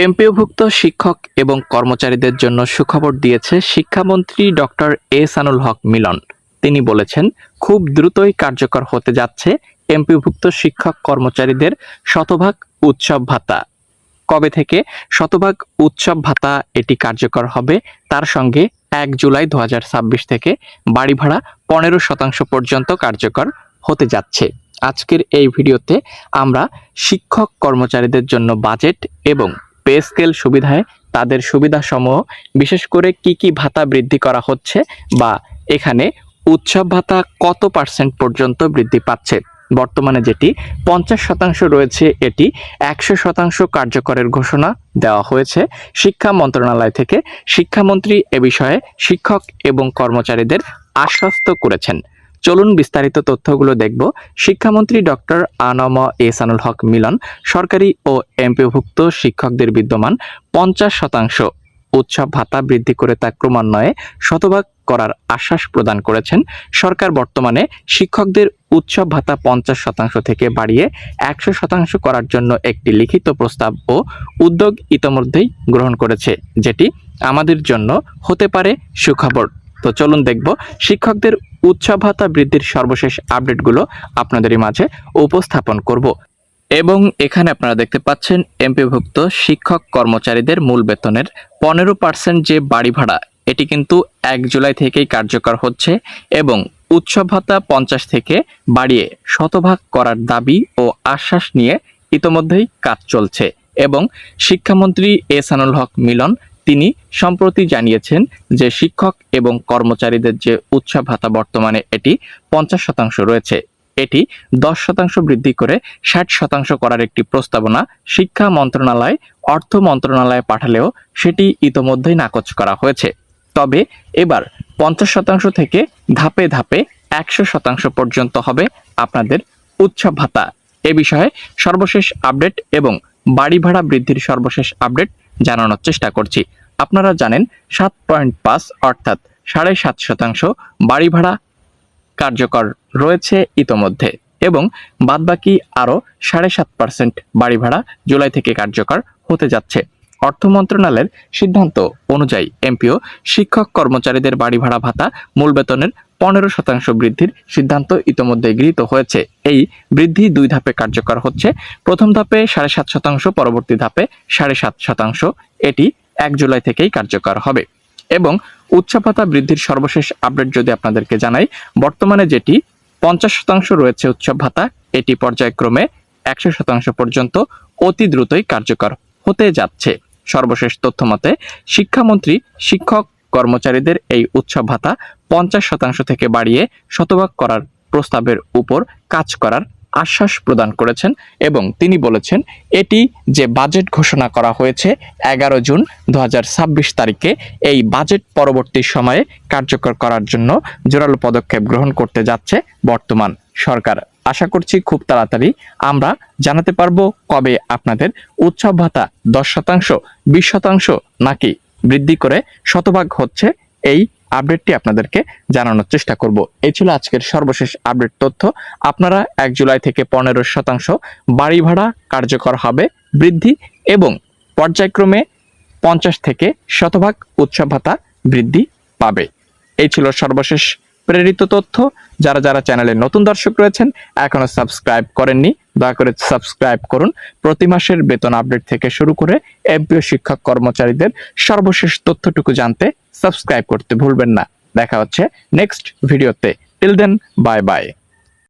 এমপিওভুক্ত শিক্ষক এবং কর্মচারীদের জন্য সুখবর দিয়েছে শিক্ষামন্ত্রী ডক্টর এহসানুল হক মিলন। তিনি বলেছেন, খুব দ্রুতই কার্যকর হতে যাচ্ছে এমপিওভুক্ত শিক্ষক কর্মচারীদের শতভাগ উৎসব ভাতা। কবে থেকে শতভাগ উৎসব ভাতা এটি কার্যকর হবে, তার সঙ্গে 1 জুলাই 2026 থেকে বাড়ি ভাড়া 15% পর্যন্ত কার্যকর হতে যাচ্ছে। আজকের এই ভিডিওতে আমরা শিক্ষক কর্মচারীদের জন্য বাজেট এবং পে স্কেল সুবিধায় তাদের সুবিধাসমূহ, বিশেষ করে কি কি ভাতা বৃদ্ধি করা হচ্ছে বা এখানে উৎসব ভাতা কত % পর্যন্ত বৃদ্ধি পাচ্ছে, বর্তমানে যেটি 50% রয়েছে এটি 100% কার্যকরের ঘোষণা দেওয়া হয়েছে শিক্ষা মন্ত্রণালয় থেকে। শিক্ষামন্ত্রী এ বিষয়ে শিক্ষক এবং কর্মচারীদের আশ্বস্ত করেছেন। চলুন বিস্তারিত তথ্যগুলো দেখব। শিক্ষামন্ত্রী ডক্টর আ.ন.ম এহসানুল হক মিলন সরকারি ও এমপিওভুক্ত শিক্ষকদের বিদ্যমান 50% উৎসব ভাতা বৃদ্ধি করে তা ক্রমান্বয়ে শতভাগ করার আশ্বাস প্রদান করেছেন। সরকার বর্তমানে শিক্ষকদের উৎসব ভাতা 50% থেকে বাড়িয়ে 100% করার জন্য একটি লিখিত প্রস্তাব ও উদ্যোগ ইতোমধ্যেই গ্রহণ করেছে, যেটি আমাদের জন্য হতে পারে সুখবর। তো চলুন দেখব শিক্ষকদের উৎসব ভাতা বৃদ্ধির সর্বশেষ আপডেটগুলো আপনাদের মাঝে উপস্থাপন করব। এবং এখানে আপনারা দেখতে পাচ্ছেন এমপিওভুক্ত শিক্ষক কর্মচারীদের মূল বেতনের 15% যে বাড়ি ভাড়া, এটি কিন্তু 1 জুলাই থেকেই কার্যকর হচ্ছে এবং উৎসব ভাতা 50 থেকে বাড়িয়ে শতভাগ করার দাবি ও আশ্বাস নিয়ে ইতোমধ্যেই কাজ চলছে। এবং শিক্ষামন্ত্রী এহসানুল হক মিলন তিনি সম্প্রতি জানিয়েছেন যে শিক্ষক এবং কর্মচারীদের যে উৎসব ভাতা বর্তমানে এটি 50% রয়েছে, এটি 10% বৃদ্ধি করে 60% করার একটি প্রস্তাবনা শিক্ষা মন্ত্রণালয় অর্থ মন্ত্রণালয়ে পাঠালেও সেটি ইতোমধ্যেই নাকচ করা হয়েছে। তবে এবার 50% থেকে ধাপে ধাপে 100% পর্যন্ত হবে আপনাদের উৎসব ভাতা। এ বিষয়ে সর্বশেষ আপডেট এবং বাড়ি ভাড়া বৃদ্ধির সর্বশেষ আপডেট জানানোর চেষ্টা করছি। আপনারা জানেন 7.5 অর্থাৎ 7.5% বাড়ি ভাড়া কার্যকর রয়েছে ইতোমধ্যে এবং বাদবাকি আরও 7.5% বাড়ি ভাড়া জুলাই থেকে কার্যকর হতে যাচ্ছে। অর্থ মন্ত্রণালয়ের সিদ্ধান্ত অনুযায়ী এমপিও শিক্ষক কর্মচারীদের বাড়ি ভাড়া ভাতা মূল বেতনের 15% বৃদ্ধির সিদ্ধান্ত ইতোমধ্যে গৃহীত হয়েছে। এই বৃদ্ধি 2 ধাপে কার্যকর হচ্ছে। প্রথম ধাপে 7.5%, পরবর্তী ধাপে 7.5%। এটি 1 জুলাই থেকেই কার্যকর হবে। এবং উৎসব ভাতা বৃদ্ধির সর্বশেষ আপডেট যদি আপনাদেরকে জানাই, বর্তমানে যেটি 50% রয়েছে উৎসব ভাতা, এটি পর্যায়ক্রমে 100% পর্যন্ত অতি দ্রুতই কার্যকর হতে যাচ্ছে। সর্বশেষ তথ্য মতে শিক্ষামন্ত্রী শিক্ষক কর্মচারীদের এই উৎসব ভাতা 50% থেকে বাড়িয়ে শতভাগ করার প্রস্তাবের উপর কাজ করার আশ্বাস প্রদান করেছেন এবং তিনি বলেছেন, এটি যে বাজেট ঘোষণা করা হয়েছে 11 জুন 2026 তারিখে, এই বাজেট পরবর্তী সময়ে কার্যকর করার জন্য জোরালো পদক্ষেপ গ্রহণ করতে যাচ্ছে বর্তমান সরকার। আশা করছি খুব তাড়াতাড়ি আমরা জানাতে পারবো কবে আপনাদের উৎসব ভাতা 10%, 20% নাকি বৃদ্ধি করে শতভাগ হচ্ছে। এই আপডেটটি আপনাদেরকে জানানোর চেষ্টা করব। এই ছিল আজকের সর্বশেষ আপডেট তথ্য। আপনারা 1 জুলাই থেকে 15% বাড়ি ভাড়া কার্যকর হবে বৃদ্ধি এবং পর্যায়ক্রমে 50 থেকে শতভাগ উৎসব ভাতা বৃদ্ধি পাবে। এই ছিল সর্বশেষ প্রেরিত তথ্য। যারা যারা চ্যানেলে নতুন দর্শক রয়েছেন, এখনো সাবস্ক্রাইব করেননি, দয়া করে সাবস্ক্রাইব করুন। প্রতি মাসের বেতন আপডেট থেকে শুরু করে এমপিও শিক্ষক কর্মচারীদের সর্বশেষ তথ্যটুকু জানতে সাবস্ক্রাইব করতে ভুলবেন না। দেখা হচ্ছে নেক্সট ভিডিওতে। Till then, bye by.